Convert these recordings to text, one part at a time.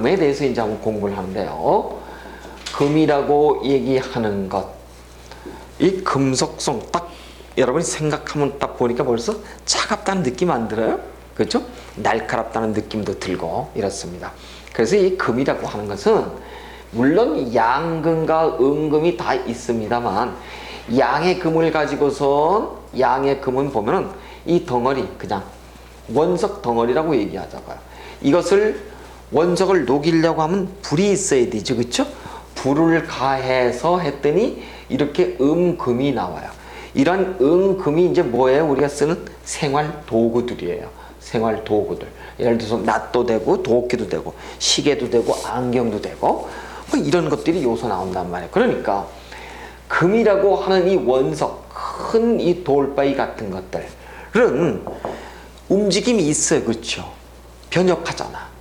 금에 대해서 이제 한번 공부를 하는데요. 금이라고 얘기하는 것, 이 금속성 딱 여러분이 생각하면 딱 보니까 벌써 차갑다는 느낌 안 들어요? 그렇죠? 날카롭다는 느낌도 들고 이렇습니다. 그래서 이 금이라고 하는 것은 물론 양금과 음금이 다 있습니다만, 양의 금을 가지고선 양의 금은 보면은 이 덩어리 그냥 원석 덩어리라고 얘기하자고요. 이것을 원석을 녹이려고 하면 불이 있어야 되죠, 그렇죠? 불을 가해서 했더니 이렇게 금이 나와요. 이런 금이 이제 뭐예요? 우리가 쓰는 생활 도구들이에요. 생활 도구들. 예를 들어서 낫도 되고 도끼도 되고 시계도 되고 안경도 되고 뭐 이런 것들이 요소 나온단 말이에요. 그러니까 금이라고 하는 이 원석, 큰 이 돌바위 같은 것들은 움직임이 있어요, 그렇죠? 변혁하잖아.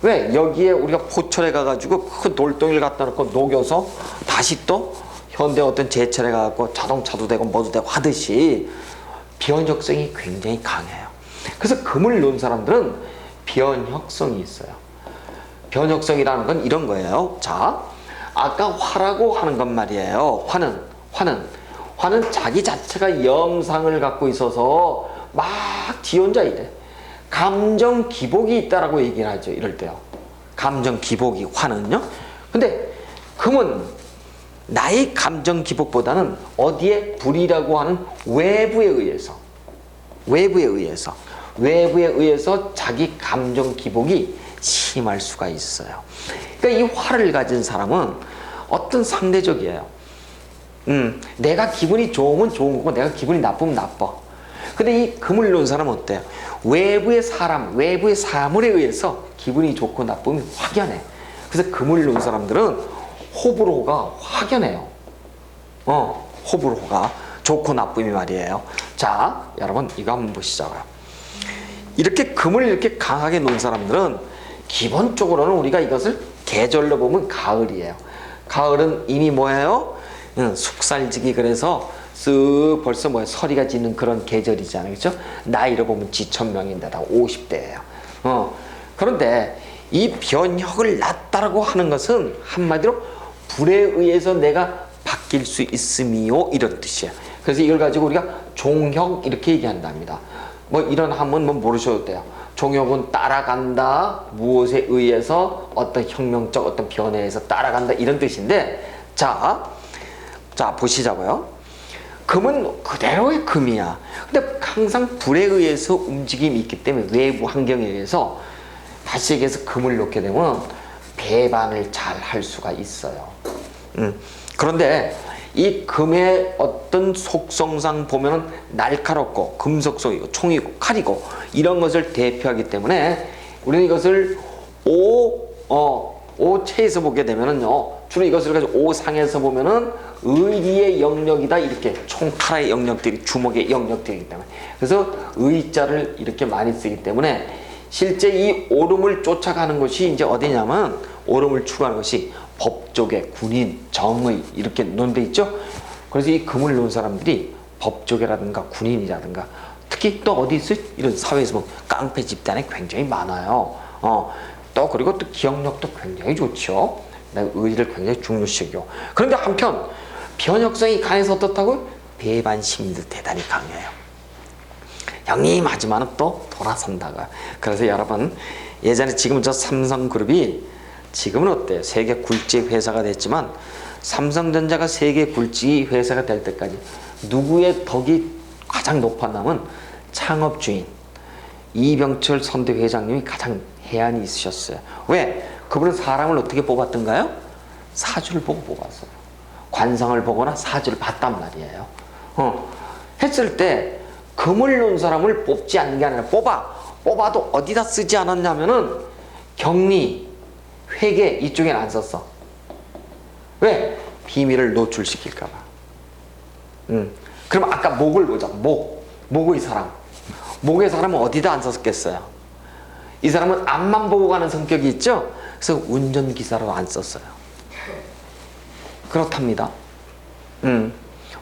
왜 여기에 우리가 포철에 가가지고 큰 돌덩이를 갖다 놓고 녹여서 다시 또 현대 어떤 제철에 가갖고 자동차도 되고 뭐도 되고 하듯이 변혁성이 굉장히 강해요. 그래서 금을 놓은 사람들은 변혁성이 있어요. 변혁성이라는 건 이런 거예요. 자, 아까 화라고 하는 건 말이에요. 화는 자기 자체가 영상을 갖고 있어서 막 지 혼자 이래. 감정 기복이 있다라고 얘기를 하죠. 이럴 때요. 감정 기복이, 화는요. 근데 금은 나의 감정 기복보다는 어디에 불이라고 하는 외부에 의해서 자기 감정 기복이 심할 수가 있어요. 그러니까 이 화를 가진 사람은 어떤 상대적이에요. 내가 기분이 좋으면 좋은 거고 내가 기분이 나쁘면 나빠. 근데 이 금을 놓은 사람은 어때요? 외부의 사람, 외부의 사물에 의해서 기분이 좋고 나쁘면 확연해. 그래서 금을 놓은 사람들은 호불호가 확연해요. 호불호가 좋고 나쁨이 말이에요. 자, 여러분 이거 한번 보시자고요. 이렇게 금을 이렇게 강하게 놓은 사람들은 기본적으로는 우리가 이것을 계절로 보면 가을이에요. 가을은 이미 뭐예요? 숙살지기, 그래서 쓱 벌써 뭐야 서리가 지는 그런 계절이잖아요, 그렇죠? 나이로 보면 지천명인데 다 50대예요. 그런데 이 변혁을 놨다라고 하는 것은 한마디로 불에 의해서 내가 바뀔 수 있음이요, 이런 뜻이에요. 그래서 이걸 가지고 우리가 종혁 이렇게 얘기한답니다. 뭐 이런 한번 뭐 모르셔도 돼요. 종혁은 따라간다, 무엇에 의해서 어떤 혁명적 어떤 변화에 의해서 따라간다, 이런 뜻인데, 자 보시자고요. 금은 그대로의 금이야. 근데 항상 불에 의해서 움직임이 있기 때문에 외부 환경에 의해서 다시 얘기해서 금을 놓게 되면 배반을 잘 할 수가 있어요. 그런데 이 금의 어떤 속성상 보면은 날카롭고 금속성이고 총이고 칼이고 이런 것을 대표하기 때문에 우리는 이것을 오체에서 보게 되면은요, 주로 이것을 가지고 오상에서 보면은 의리의 영역이다, 이렇게 총칼의 영역들이, 주먹의 영역들이기 때문에, 그래서 의자를 이렇게 많이 쓰기 때문에 실제 이 오름을 쫓아가는 것이 이제 어디냐면, 오름을 추구하는 것이 법조계, 군인, 정의 이렇게 논돼 있죠. 그래서 이 금을 놓은 사람들이 법조계라든가 군인이라든가 특히 또 어디 있어요? 이런 사회에서 뭐 깡패 집단이 굉장히 많아요. 또 그리고 또 기억력도 굉장히 좋죠. 의리를 굉장히 중요시하고. 그런데 한편 변혁성이 강해서 어떻다고요? 배반심도 대단히 강해요. 형님 하지만은 또 돌아선다가. 그래서 여러분, 예전에 지금 저 삼성그룹이 지금은 어때요? 세계 굴지 회사가 됐지만 삼성전자가 세계 굴지 회사가 될 때까지 누구의 덕이 가장 높았냐면 창업주인 이병철 선대 회장님이 가장 해안이 있으셨어요. 왜? 그분은 사람을 어떻게 뽑았던가요? 사주를 보고 뽑았어요. 관상을 보거나 사주를 봤단 말이에요. 했을 때 금을 놓은 사람을 뽑지 않는 게 아니라 뽑아도 어디다 쓰지 않았냐면은 경리, 회계 이쪽엔 안 썼어. 왜? 비밀을 노출시킬까봐. 그럼 아까 목을 보자. 목의 사람. 목의 사람은 어디다 안 썼겠어요? 이 사람은 앞만 보고 가는 성격이 있죠? 그래서 운전기사로 안 썼어요. 그렇답니다.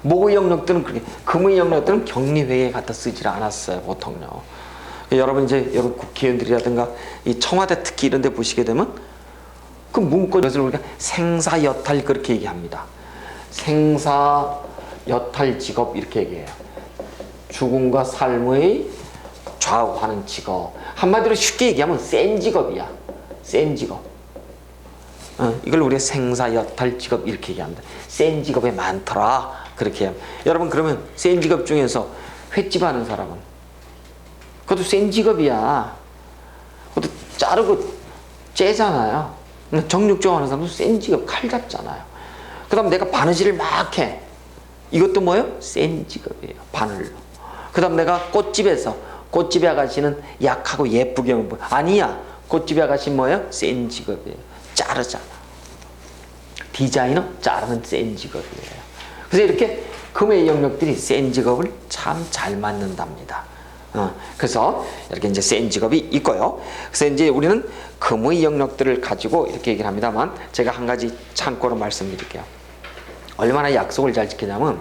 목의 영역들은 그렇게, 금의 영역들은 격리회에 갖다 쓰질 않았어요, 보통요. 여러분 이제 여러분 국회의원들이라든가 이 청와대 특히 이런 데 보시게 되면 그 문구 것을 우리가 생사여탈 그렇게 얘기합니다. 생사여탈 직업 이렇게 얘기해요. 죽음과 삶의 좌우하는 직업. 한마디로 쉽게 얘기하면 센 직업이야. 센 직업. 이걸 우리가 생사여탈 직업 이렇게 얘기합니다. 센 직업이 많더라 그렇게 해요. 여러분 그러면 센 직업 중에서 횟집 하는 사람은 그것도 센 직업이야. 그것도 자르고 째잖아요. 정육점 하는 사람도 센 직업 칼 잡잖아요. 그 다음 내가 바느질을 막 해. 이것도 뭐예요? 센 직업이에요. 바늘로. 그 다음 내가 꽃집에 아가씨는 약하고 예쁘게 아니야. 꽃집에 아가씨 뭐예요? 센 직업이에요. 자르잖아. 디자이너? 자르는 센 직업이에요. 그래서 이렇게 금의 영역들이 센 직업을 참 잘 맞는답니다. 그래서 이렇게 이제 센 직업이 있고요. 그래서 이제 우리는 금의 영역들을 가지고 이렇게 얘기를 합니다만 제가 한 가지 참고로 말씀드릴게요. 얼마나 약속을 잘 지키냐면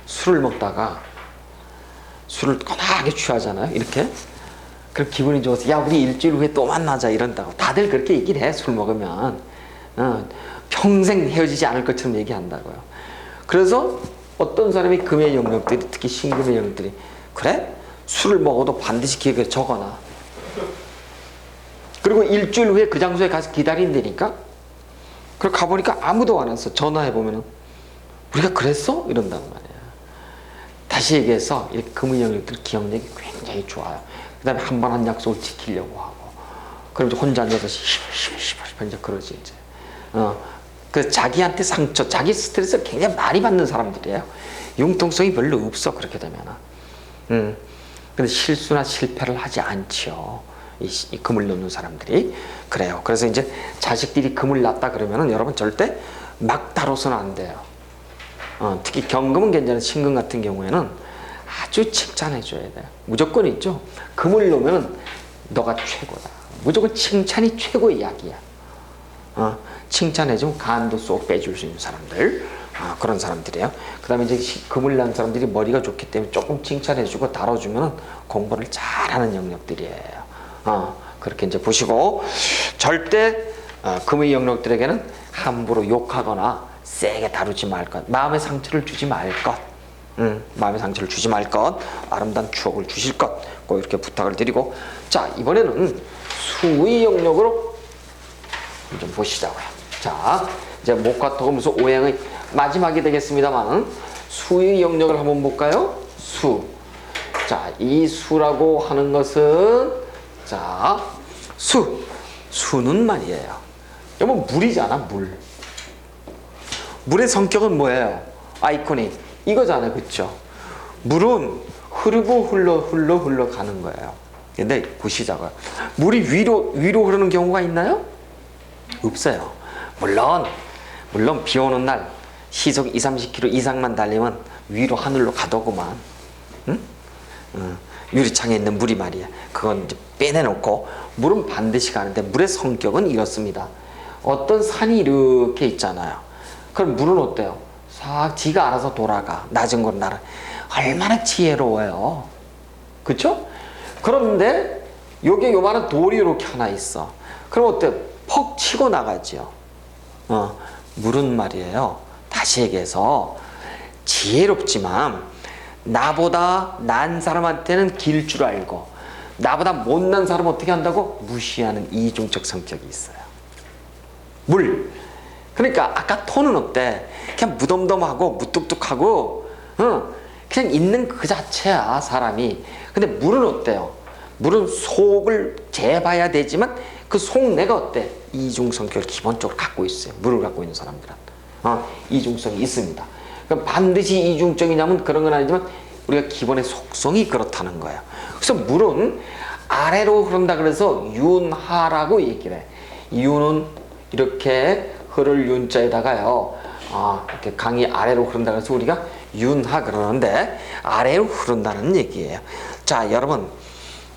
술을 먹다가 술을 거나하게 취하잖아요. 이렇게. 그럼 기분이 좋아서 야 우리 일주일 후에 또 만나자 이런다고 다들 그렇게 얘기를 해. 술 먹으면 평생 헤어지지 않을 것처럼 얘기한다고요. 그래서 어떤 사람이 금의 영역들이 특히 신금의 영역들이 그래? 술을 먹어도 반드시 기억에 적어놔. 그리고 일주일 후에 그 장소에 가서 기다린다니까. 그리고 가보니까 아무도 안 왔어. 전화해보면은 우리가 그랬어? 이런단 말이야. 다시 얘기해서 이 금의 영역들 기억력이 굉장히 좋아요. 그 다음에 한 번 한 약속을 지키려고 하고. 그럼 이제 혼자 앉아서 이제 그러지 이제. 그 자기한테 상처, 자기 스트레스를 굉장히 많이 받는 사람들이에요. 융통성이 별로 없어 그렇게 되면은. 근데 실수나 실패를 하지 않죠. 이 금을 넣는 사람들이 그래요. 그래서 이제 자식들이 금을 낳았다 그러면은 여러분 절대 막 다뤄서는 안 돼요. 특히 경금은 괜찮은 신금 같은 경우에는 아주 칭찬해 줘야 돼요. 무조건 있죠. 금을 놓으면 너가 최고다. 무조건 칭찬이 최고의 약이야. 칭찬해 주면 간도 쏙 빼줄 수 있는 사람들. 그런 사람들이에요. 그 다음에 이제 금을 난 사람들이 머리가 좋기 때문에 조금 칭찬해 주고 다뤄주면 공부를 잘하는 영역들이에요. 그렇게 이제 보시고 절대 금의 영역들에게는 함부로 욕하거나 세게 다루지 말 것. 마음의 상처를 주지 말 것. 마음의 상처를 주지 말 것. 아름다운 추억을 주실 것. 꼭 이렇게 부탁을 드리고 자 이번에는 수의 영역으로 좀 보시자고요. 자 이제 목화 토금수 오행의 마지막이 되겠습니다만 수의 영역을 한번 볼까요? 수. 자, 이 수라고 하는 것은 자, 수는 말이에요. 여러분 물이잖아, 물. 물의 성격은 뭐예요? 아이콘이 이거잖아요, 그렇죠? 물은 흐르고 흘러 가는 거예요. 근데 보시자고요. 물이 위로 흐르는 경우가 있나요? 없어요. 물론 비 오는 날 시속 20-30km 이상만 달리면 위로 하늘로 가더구만. 응? 유리창에 있는 물이 말이야. 그건 이제 빼내놓고 물은 반드시 가는데 물의 성격은 이렇습니다. 어떤 산이 이렇게 있잖아요. 그럼 물은 어때요? 싹 지가 알아서 돌아가. 낮은 건 날아. 얼마나 지혜로워요. 그쵸? 그런데 여기에 요만한 돌이 이렇게 하나 있어. 그럼 어때요? 퍽 치고 나가죠. 물은 말이에요. 다시 얘기해서 지혜롭지만 나보다 난 사람한테는 길 줄 알고 나보다 못난 사람 어떻게 한다고? 무시하는 이중적 성격이 있어요. 물. 그러니까 아까 토는 어때? 그냥 무덤덤하고 무뚝뚝하고 그냥 있는 그 자체야 사람이. 근데 물은 어때요? 물은 속을 재봐야 되지만 그 속내가 어때? 이중 성격을 기본적으로 갖고 있어요. 물을 갖고 있는 사람들은 이중성이 있습니다. 그럼 반드시 이중적이냐면 그런 건 아니지만 우리가 기본의 속성이 그렇다는 거예요. 그래서 물은 아래로 흐른다 그래서 윤하라고 얘기를 해. 윤은 이렇게 흐를 윤자에다가요. 이렇게 강이 아래로 흐른다 그래서 우리가 윤하 그러는데 아래로 흐른다는 얘기예요. 자, 여러분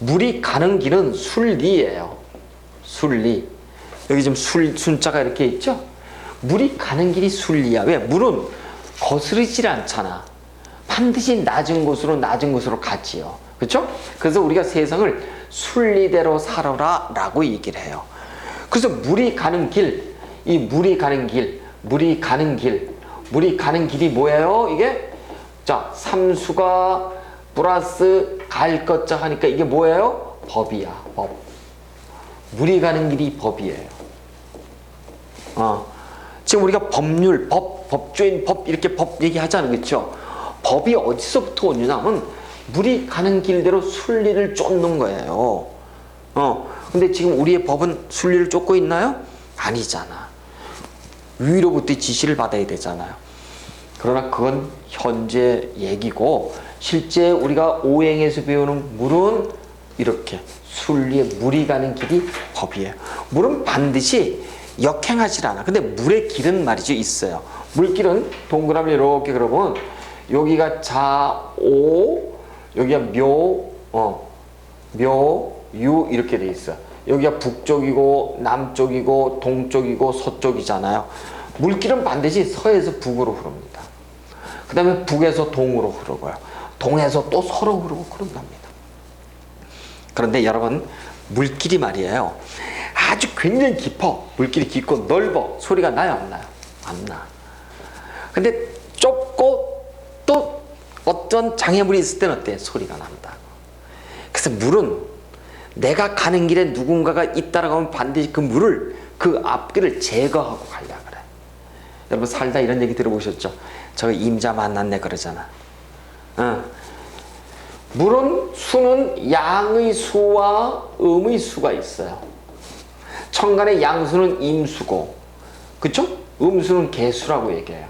물이 가는 길은 순리예요. 순리. 여기 지금 순자가 이렇게 있죠? 물이 가는 길이 순리야. 왜? 물은 거스르질 않잖아. 반드시 낮은 곳으로 가지요. 그렇죠? 그래서 우리가 세상을 순리대로 살아라 라고 얘기를 해요. 그래서 물이 가는 길, 이 물이 가는 길, 물이 가는 길이 뭐예요? 이게 자, 삼수가 플러스 갈 것자 하니까 이게 뭐예요? 법이야, 법. 물이 가는 길이 법이에요. 지금 우리가 법률, 법조인, 법 이렇게 법 얘기하잖아요, 그렇죠? 법이 어디서부터 오냐면 물이 가는 길대로 순리를 쫓는 거예요. 근데 지금 우리의 법은 순리를 쫓고 있나요? 아니잖아. 위로부터 지시를 받아야 되잖아요. 그러나 그건 현재 얘기고 실제 우리가 오행에서 배우는 물은 이렇게 순리에 물이 가는 길이 법이에요. 물은 반드시 역행하지 않아. 근데 물의 길은 말이죠 있어요. 물길은 동그라미 이렇게 그러면 여기가 자오, 여기가 묘, 유 이렇게 돼 있어. 여기가 북쪽이고 남쪽이고 동쪽이고 서쪽이잖아요. 물길은 반드시 서에서 북으로 흐릅니다. 그 다음에 북에서 동으로 흐르고요. 동에서 또 서로 흐르고 그런답니다. 그런데 여러분 물길이 말이에요. 아주 굉장히 깊어. 물길이 깊고 넓어. 소리가 나요 안 나요? 안 나. 근데 좁고 또 어떤 장애물이 있을 때는 어때? 소리가 난다. 그래서 물은 내가 가는 길에 누군가가 있다라고 하면 반드시 그 물을 그 앞길을 제거하고 가려 그래. 여러분 살다 이런 얘기 들어보셨죠? 저 임자 만났네 그러잖아. 물은 수는 양의 수와 음의 수가 있어요. 천간의 양수는 임수고, 그쵸? 음수는 개수라고 얘기해요.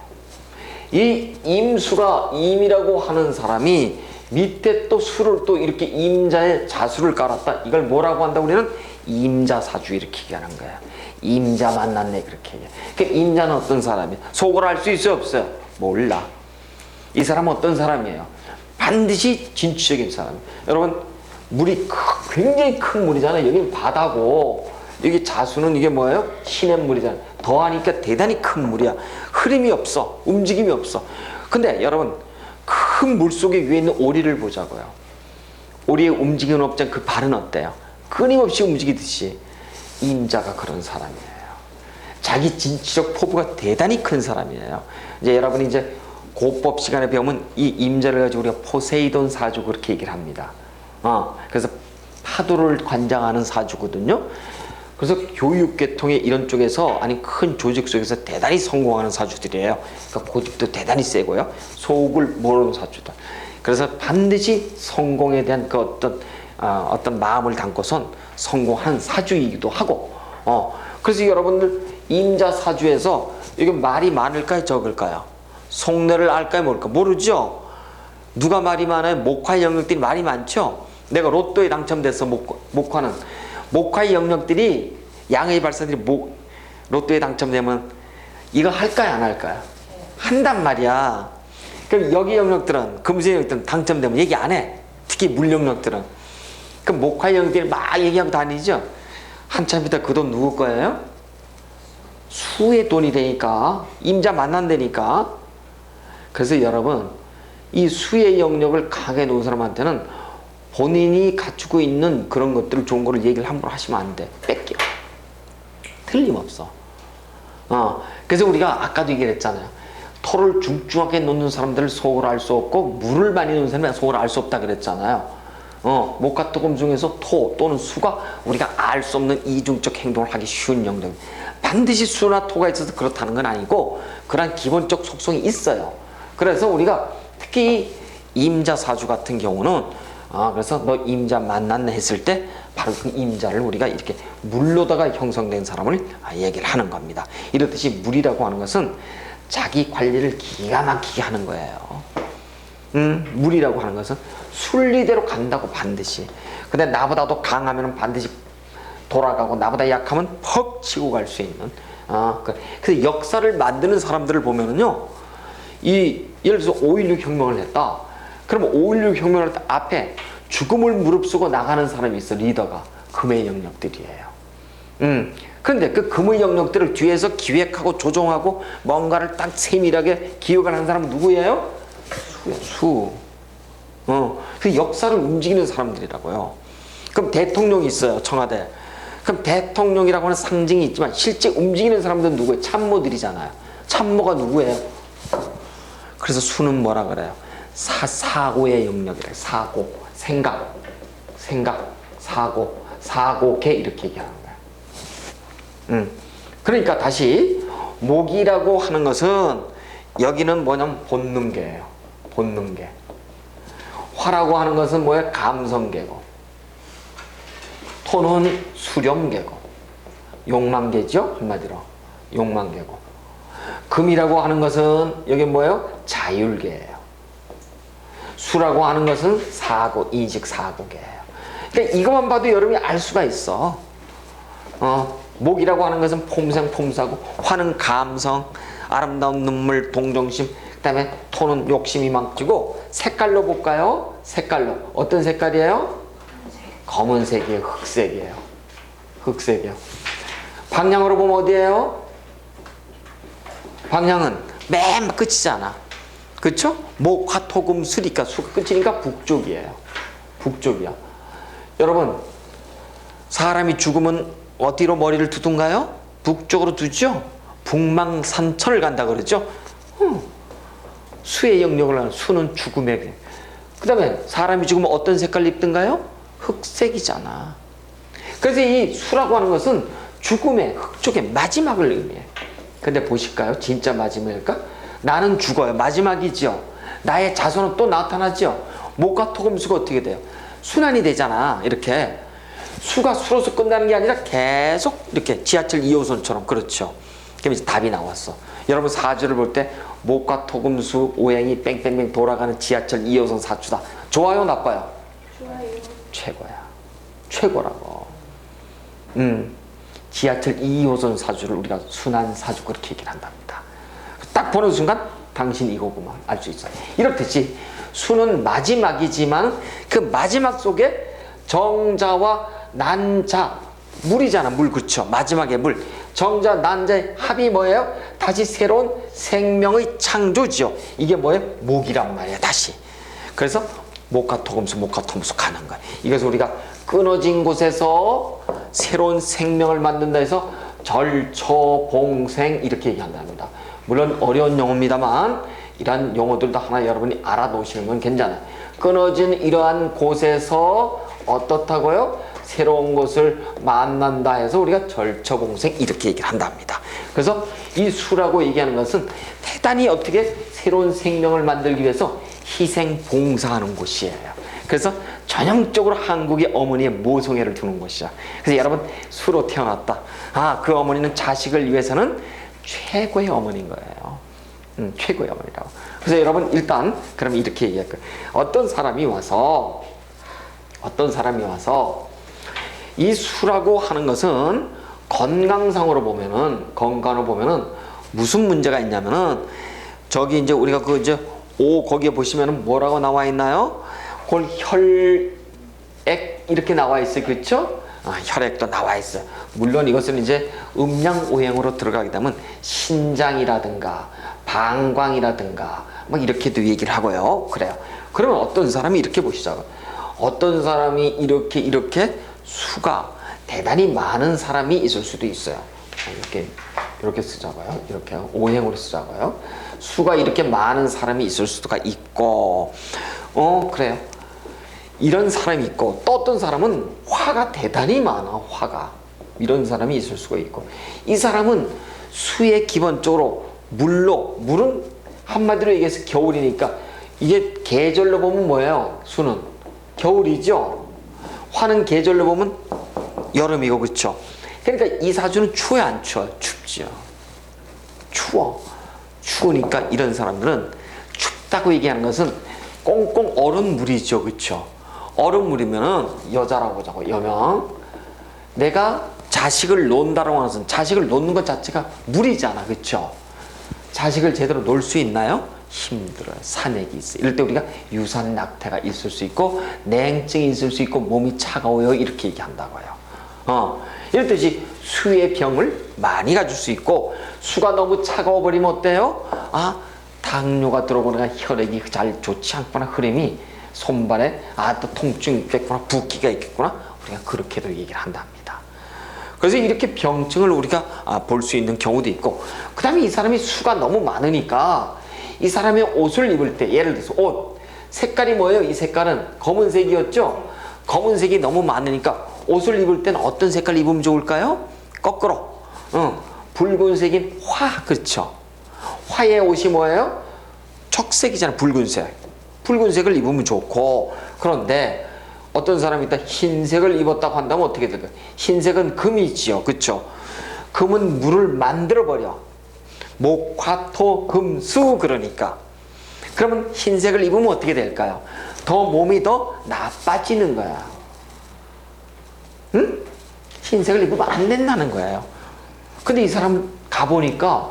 이 임수가 임이라고 하는 사람이 밑에 또 수를 또 이렇게 임자에 자수를 깔았다. 이걸 뭐라고 한다? 우리는 임자사주 이렇게 얘기하는 거야. 임자 만났네 그렇게 얘기해. 그 임자는 어떤 사람이야? 속을 알 수 있어요 없어요? 몰라. 이 사람은 어떤 사람이에요? 반드시 진취적인 사람이에요. 여러분 물이 굉장히 큰 물이잖아요. 여기는 바다고 여기 자수는 이게 뭐예요? 시냇물이잖아요. 더하니까 대단히 큰 물이야. 흐름이 없어. 움직임이 없어. 근데 여러분 큰 물속에 위에 있는 오리를 보자고요. 오리의 움직이는 업장 그 발은 어때요? 끊임없이 움직이듯이 임자가 그런 사람이에요. 자기 진취적 포부가 대단히 큰 사람이에요. 이제 여러분이 이제 고법 시간에 배우면 이 임자를 가지고 우리가 포세이돈 사주 그렇게 얘기를 합니다. 그래서 파도를 관장하는 사주거든요. 그래서 교육계통의 이런 쪽에서 아니 큰 조직 속에서 대단히 성공하는 사주들이에요. 그러니까 고집도 대단히 세고요. 속을 모르는 사주들. 그래서 반드시 성공에 대한 그 어떤 마음을 담고선 성공한 사주이기도 하고. 그래서 여러분들 임자 사주에서 이게 말이 많을까요, 적을까요? 속내를 알까요, 모를까? 모르죠. 누가 말이 많아요? 목화의 영역들이 말이 많죠. 내가 로또에 당첨돼서 목화는 목화의 영역들이 양의 발사들이 로또에 당첨되면 이거 할까요 안 할까요? 한단 말이야. 그럼 여기 영역들은 금수의 영역들은 당첨되면 얘기 안 해. 특히 물 영역들은. 그럼 목화의 영역들이 막 얘기하고 다니죠. 한참 있다 그 돈 누구 거예요? 수의 돈이 되니까 임자 만난다니까. 그래서 여러분 이 수의 영역을 강하게 놓은 사람한테는 본인이 갖추고 있는 그런 것들을 좋은 거를 얘기를 함부로 하시면 안 돼. 뺏겨. 틀림없어. 그래서 우리가 아까도 얘기를 했잖아요. 토를 중중하게 놓는 사람들을 속을 알 수 없고 물을 많이 놓는 사람은 속을 알 수 없다 그랬잖아요. 목화토금 중에서 토 또는 수가 우리가 알 수 없는 이중적 행동을 하기 쉬운 영역. 반드시 수나 토가 있어서 그렇다는 건 아니고 그런 기본적 속성이 있어요. 그래서 우리가 특히 임자사주 같은 경우는 그래서 너 임자 만났네 했을 때 바로 그 임자를 우리가 이렇게 물로다가 형성된 사람을 얘기를 하는 겁니다. 이렇듯이 물이라고 하는 것은 자기 관리를 기가 막히게 하는 거예요. 물이라고 하는 것은 순리대로 간다고 반드시. 근데 나보다도 강하면 반드시 돌아가고 나보다 약하면 퍽 치고 갈 수 있는. 그래서 역사를 만드는 사람들을 보면은요, 예를 들어서 5.16 혁명을 했다. 그러면 5.16 혁명을 할 때 앞에 죽음을 무릅쓰고 나가는 사람이 있어. 리더가. 금의 영역들이에요. 그런데 그 금의 영역들을 뒤에서 기획하고 조종하고 뭔가를 딱 세밀하게 기획을 한 사람은 누구예요? 수예요. 수. 그래서 그 역사를 움직이는 사람들이라고요. 그럼 대통령이 있어요, 청와대. 그럼 대통령이라고 하는 상징이 있지만 실제 움직이는 사람들은 누구예요? 참모들이잖아요. 참모가 누구예요? 그래서 수는 뭐라 그래요? 사고의 영역이래요. 사고, 생각, 사고, 사고계 이렇게 얘기하는 거예요. 그러니까 다시 목이라고 하는 것은 여기는 뭐냐면 본능계예요. 본능계. 화라고 하는 것은 뭐예요? 감성계고. 토는 수렴계고. 욕망계죠? 한마디로. 욕망계고. 금이라고 하는 것은 여기 뭐예요? 자율계예요. 수라고 하는 것은 사고, 인식 사고계예요. 그러니까 이것만 봐도 여러분이 알 수가 있어. 목이라고 하는 것은 폼생 폼사고, 화는 감성, 아름다운 눈물, 동정심, 그 다음에 토는 욕심이 망치고, 색깔로 볼까요? 색깔로. 어떤 색깔이에요? 검은색이에요. 흑색이에요. 흑색이요. 방향으로 보면 어디예요? 방향은 맨 끝이잖아. 그쵸? 목, 화, 토, 금, 수니까 수가 끝이니까 북쪽이에요. 북쪽이야. 여러분, 사람이 죽으면 어디로 머리를 두든가요? 북쪽으로 두죠? 북망산천을 간다 그러죠? 수의 영역을 하는 수는 죽음의. 그 다음에 사람이 죽으면 어떤 색깔을 입든가요? 흑색이잖아. 그래서 이 수라고 하는 것은 죽음의 흑쪽의 마지막을 의미해. 근데 보실까요? 진짜 마지막일까? 나는 죽어요. 마지막이죠. 나의 자손은 또 나타나죠. 목과 토금수가 어떻게 돼요? 순환이 되잖아. 이렇게 수가 수로서 끝나는 게 아니라 계속 이렇게 지하철 2호선처럼. 그렇죠. 그럼 이제 답이 나왔어. 여러분 사주를 볼 때 목과 토금수 오행이 뺑뺑뺑 돌아가는 지하철 2호선 사주다. 좋아요, 나빠요? 좋아요. 최고야. 최고라고. 지하철 2호선 사주를 우리가 순환 사주 그렇게 얘기를 한답니다. 딱 보는 순간 당신 이거구만 알 수 있어요. 이렇듯이 수는 마지막이지만 그 마지막 속에 정자와 난자, 물이잖아. 물. 그렇죠. 마지막에 물. 정자, 난자의 합이 뭐예요? 다시 새로운 생명의 창조지요. 이게 뭐예요? 목이란 말이에요. 다시. 그래서 목화 토금수, 목화 토금수 가는 거예요. 이것을 우리가 끊어진 곳에서 새로운 생명을 만든다 해서 절초봉생 이렇게 얘기한답니다. 물론 어려운 용어입니다만 이러한 용어들도 하나 여러분이 알아놓으시는 건 괜찮아요. 끊어진 이러한 곳에서 어떻다고요? 새로운 것을 만난다 해서 우리가 절처봉생 이렇게 얘기를 한답니다. 그래서 이 수라고 얘기하는 것은 대단히 어떻게 새로운 생명을 만들기 위해서 희생 봉사하는 곳이에요. 그래서 전형적으로 한국의 어머니의 모성애를 두는 곳이야. 그래서 여러분 수로 태어났다. 그 어머니는 자식을 위해서는 최고의 어머니인 거예요. 최고의 어머니라고. 그래서 여러분 일단 그럼 이렇게 얘기할 거예요. 어떤 사람이 와서 이 수라고 하는 것은 건강상으로 보면은 무슨 문제가 있냐면은 저기 이제 우리가 그 이제 거기에 보시면은 뭐라고 나와 있나요? 그걸 혈액 이렇게 나와 있어요. 그렇죠? 혈액도 나와 있어요. 물론 이것은 이제 음양오행으로 들어가게 되면 신장이라든가 방광이라든가 막 이렇게도 얘기를 하고요. 그래요. 그러면 어떤 사람이 이렇게 보시자고요. 어떤 사람이 이렇게 수가 대단히 많은 사람이 있을 수도 있어요. 이렇게 쓰자고요. 이렇게 오행으로 쓰자고요. 수가 이렇게 많은 사람이 있을 수가 있고, 그래요. 이런 사람이 있고, 또 어떤 사람은 화가 대단히 많아. 화가 이런 사람이 있을 수가 있고, 이 사람은 수에 기본적으로 물은 한마디로 얘기해서 겨울이니까 이게 계절로 보면 뭐예요? 수는 겨울이죠. 화는 계절로 보면 여름이고, 그렇죠? 그러니까 이 사주는 추워요, 안 추워요? 춥죠. 추우니까 이런 사람들은 춥다고 얘기하는 것은 꽁꽁 얼은 물이죠, 그렇죠? 얼음물이면은 여자라고 하자고. 여명. 내가 자식을 놓는다라고 하는 것은 자식을 놓는 것 자체가 물이잖아, 그렇죠? 자식을 제대로 놓을 수 있나요? 힘들어요. 산액이 있어요. 이럴 때 우리가 유산 낙태가 있을 수 있고 냉증이 있을 수 있고 몸이 차가워요 이렇게 얘기한다고요. 이렇듯이 수의 병을 많이 가질 수 있고, 수가 너무 차가워 버리면 어때요? 당뇨가 들어오거나 혈액이 잘 좋지 않거나 흐름이 손발에 또 통증이 있겠구나, 붓기가 있겠구나, 우리가 그렇게도 얘기를 한답니다. 그래서 이렇게 병증을 우리가 볼 수 있는 경우도 있고, 그 다음에 이 사람이 수가 너무 많으니까 이 사람이 옷을 입을 때, 예를 들어서 옷 색깔이 뭐예요? 이 색깔은 검은색이었죠? 검은색이 너무 많으니까 옷을 입을 때는 어떤 색깔 입으면 좋을까요? 거꾸로 붉은색인 화, 그렇죠? 화의 옷이 뭐예요? 적색이잖아, 붉은색. 붉은색을 입으면 좋고, 그런데 어떤 사람이 있다 흰색을 입었다고 한다면 어떻게 될까요? 흰색은 금이지요, 그렇죠? 금은 물을 만들어버려. 목, 화, 토, 금, 수, 그러니까. 그러면 흰색을 입으면 어떻게 될까요? 더 몸이 더 나빠지는 거야. 응? 흰색을 입으면 안 된다는 거예요. 근데 이 사람 가보니까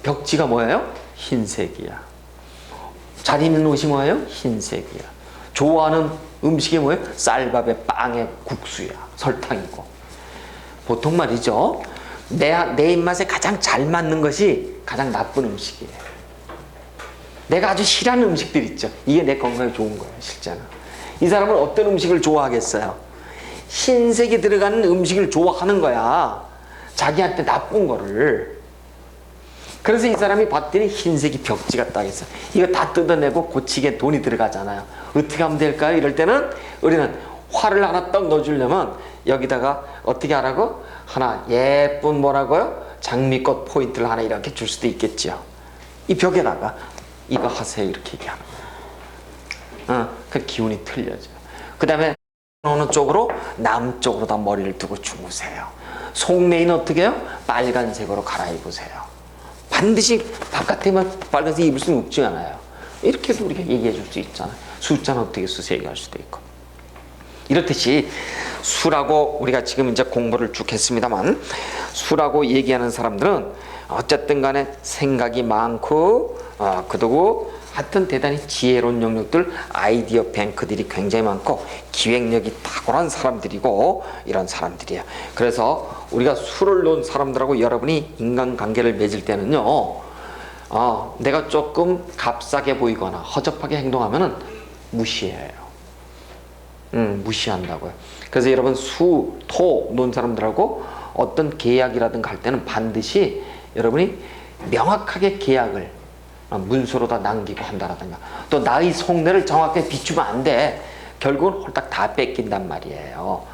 벽지가 뭐예요? 흰색이야. 잘 입는 옷이 뭐예요? 흰색이야. 좋아하는 음식이 뭐예요? 쌀밥에 빵에 국수야. 설탕이고. 보통 말이죠, 내 입맛에 가장 잘 맞는 것이 가장 나쁜 음식이에요. 내가 아주 싫어하는 음식들 있죠. 이게 내 건강에 좋은 거예요, 실제는. 이 사람은 어떤 음식을 좋아하겠어요? 흰색이 들어가는 음식을 좋아하는 거야. 자기한테 나쁜 거를. 그래서 이 사람이 봤더니 흰색이 벽지가 딱 있어. 이거 다 뜯어내고 고치기에 돈이 들어가잖아요. 어떻게 하면 될까요? 이럴 때는 우리는 화를 하나 떡 넣어주려면 여기다가 어떻게 하라고? 하나 예쁜 뭐라고요? 장미꽃 포인트를 하나 이렇게 줄 수도 있겠죠. 이 벽에다가 이거 하세요, 이렇게 얘기하는 거예요. 그 기운이 틀려져요. 그 다음에 어느 쪽으로? 남쪽으로 다 머리를 두고 주무세요. 속내는 어떻게 해요? 빨간색으로 갈아입으세요. 반드시 바깥에만 빨간색 입을 수는 없지 않아요. 이렇게도 우리가 얘기해 줄 수 있잖아요. 숫자는 어떻게 쓰세요? 얘기할 수도 있고. 이렇듯이 수라고 우리가 지금 이제 공부를 쭉 했습니다만, 수라고 얘기하는 사람들은 어쨌든 간에 생각이 많고, 그리고 하여튼 대단히 지혜로운 영역들, 아이디어 뱅크들이 굉장히 많고 기획력이 탁월한 사람들이고, 이런 사람들이에요. 그래서 우리가 수를 놓은 사람들하고 여러분이 인간관계를 맺을 때는요, 내가 조금 값싸게 보이거나 허접하게 행동하면은 무시해요. 무시한다고요. 그래서 여러분 수, 토 놓은 사람들하고 어떤 계약이라든가 할 때는 반드시 여러분이 명확하게 계약을 문서로다 남기고 한다라든가, 또 나의 속내를 정확하게 비추면 안 돼. 결국은 홀딱 다 뺏긴단 말이에요.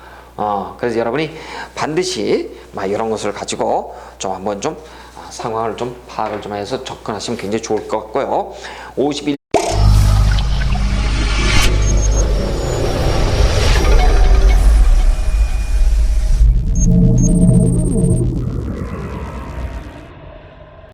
그래서 여러분이 반드시 이런 것을 가지고 좀 한번 좀 상황을 좀 파악을 좀 해서 접근하시면 굉장히 좋을 것 같고요. 51